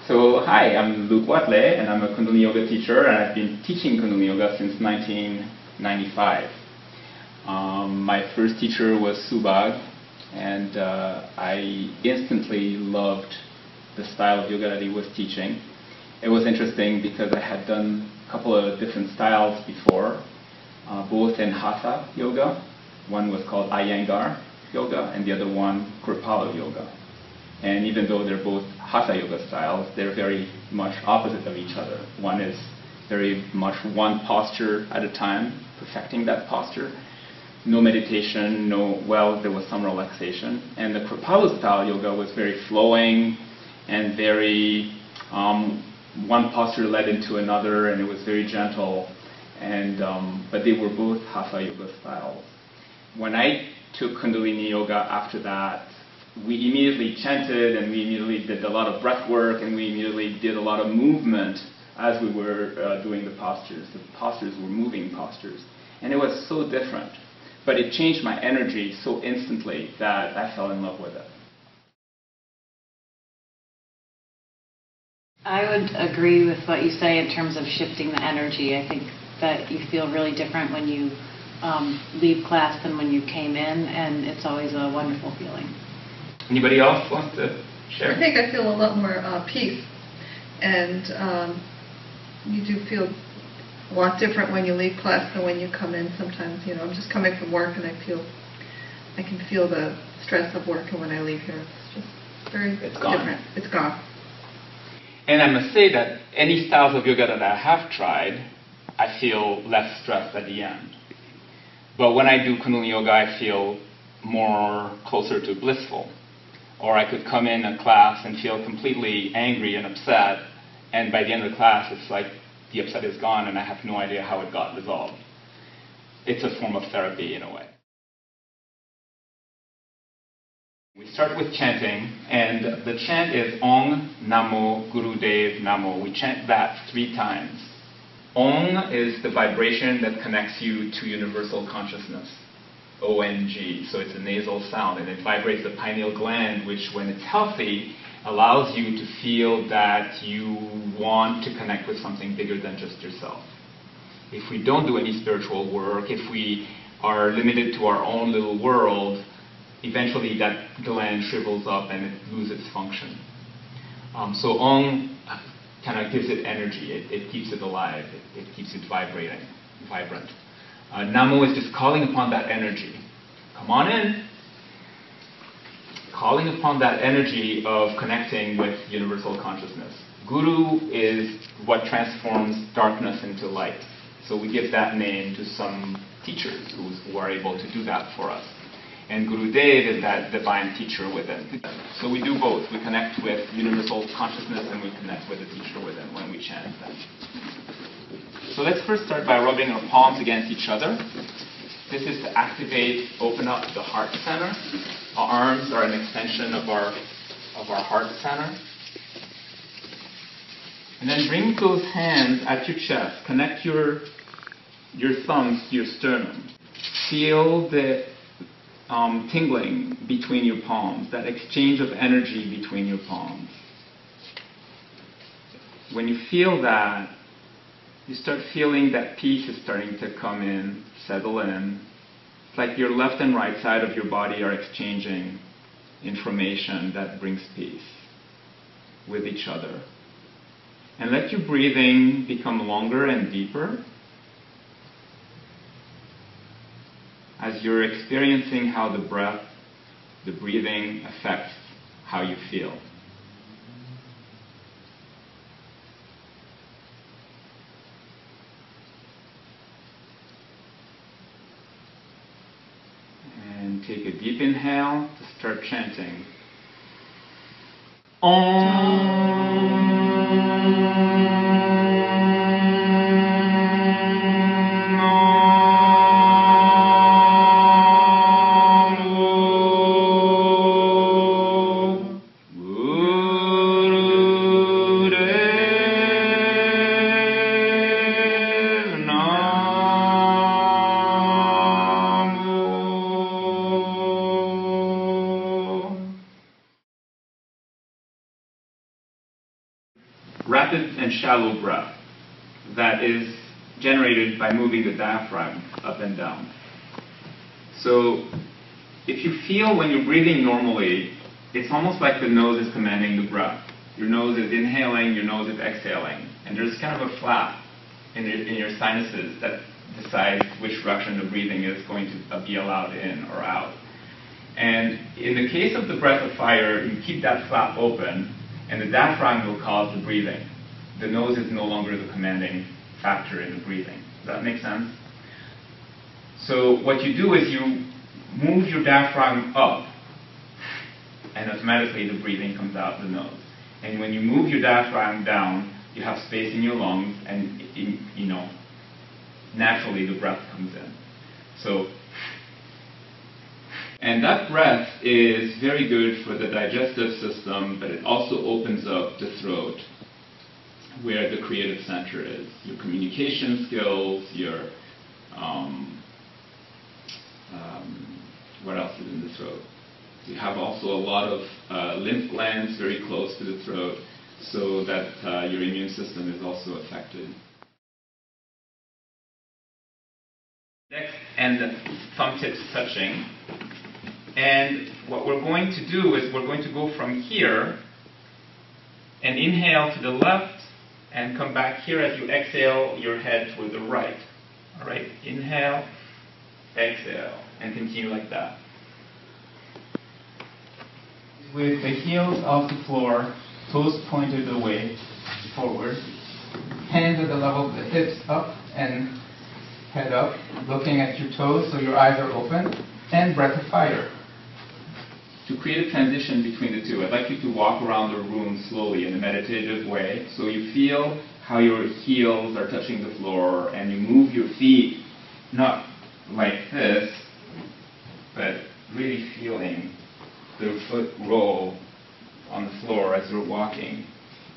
So hi, I'm Luke Watley, and I'm a Kundalini Yoga teacher, and I've been teaching Kundalini Yoga since 1995. My first teacher was Subhag, and I instantly loved the style of yoga that he was teaching. It was interesting because I had done a couple of different styles before, both in Hatha yoga. One was called Iyengar yoga, and the other one Kripalu yoga. And even though they're both Hatha yoga styles, they're very much opposite of each other. One is very much one posture at a time, perfecting that posture. No meditation, there was some relaxation. And the Kripalu style yoga was very flowing and very, one posture led into another, and it was very gentle. But they were both Hatha yoga styles. When I took Kundalini yoga after that, we immediately chanted, and we immediately did a lot of breath work, and we immediately did a lot of movement as we were doing the postures. The postures were moving postures. And it was so different. But it changed my energy so instantly that I fell in love with it. I would agree with what you say in terms of shifting the energy. I think that you feel really different when you leave class than when you came in, and it's always a wonderful feeling. Anybody else want to share? I think I feel a lot more peace, and you do feel a lot different when you leave class than when you come in. Sometimes, I'm just coming from work, and I can feel the stress of work, and when I leave here, it's just very different. It's gone. And I must say that any styles of yoga that I have tried, I feel less stressed at the end. But when I do Kundalini yoga, I feel more closer to blissful. Or I could come in a class and feel completely angry and upset, and by the end of the class, it's like the upset is gone and I have no idea how it got resolved. It's a form of therapy in a way. We start with chanting, and the chant is Om Namo Gurudev Namo. We chant that 3 times. Om is the vibration that connects you to universal consciousness. ONG, so it's a nasal sound, and it vibrates the pineal gland, which when it's healthy allows you to feel that you want to connect with something bigger than just yourself. If we don't do any spiritual work, if we are limited to our own little world, eventually that gland shrivels up and it loses function. So Om kind of gives it energy, it keeps it alive, it keeps it vibrant. Namo is just calling upon that energy. Come on in. Calling upon that energy of connecting with universal consciousness. Guru is what transforms darkness into light. So we give that name to some teachers who are able to do that for us. And Gurudev is that divine teacher within. So we do both. We connect with universal consciousness and we connect with the teacher within when we chant them. So let's first start by rubbing our palms against each other. This is to activate, open up the heart center. Our arms are an extension of our heart center. And then bring those hands at your chest. Connect your thumbs to your sternum. Feel the tingling between your palms, that exchange of energy between your palms. When you feel that, you start feeling that peace is starting to come in, settle in. It's like your left and right side of your body are exchanging information that brings peace with each other. And let your breathing become longer and deeper as you're experiencing how the breath, the breathing affects how you feel. And take a deep inhale to start chanting. Om. rapid and shallow breath that is generated by moving the diaphragm up and down. So if you feel when you're breathing normally, it's almost like the nose is commanding the breath. Your nose is inhaling, your nose is exhaling. And there's kind of a flap in your sinuses that decides which direction the breathing is going to be allowed in or out. And in the case of the breath of fire, you keep that flap open, and the diaphragm will cause the breathing. The nose is no longer the commanding factor in the breathing. Does that make sense? So what you do is you move your diaphragm up, and automatically the breathing comes out the nose. And when you move your diaphragm down, you have space in your lungs, and naturally the breath comes in. So, and that breath is very good for the digestive system, but it also opens up the throat, where the creative center is. Your communication skills, your what else is in the throat? You have also a lot of lymph glands very close to the throat, so that your immune system is also affected. Next, and the thumb tips touching. And what we're going to do is we're going to go from here and inhale to the left and come back here as you exhale your head toward the right. All right? Inhale, exhale, and continue like that. With the heels off the floor, toes pointed away forward, hands at the level of the hips up and head up, looking at your toes so your eyes are open, and breath of fire. To create a transition between the two, I'd like you to walk around the room slowly in a meditative way, so you feel how your heels are touching the floor, and you move your feet not like this, but really feeling the foot roll on the floor as you're walking.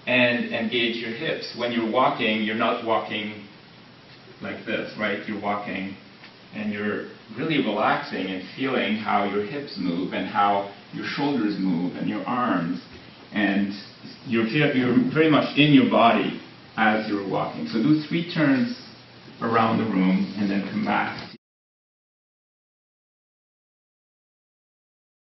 And engage your hips. When you're walking, you're not walking like this, right? You're walking and you're really relaxing and feeling how your hips move and how your shoulders move and your arms. And you're very much in your body as you're walking. So do 3 turns around the room and then come back.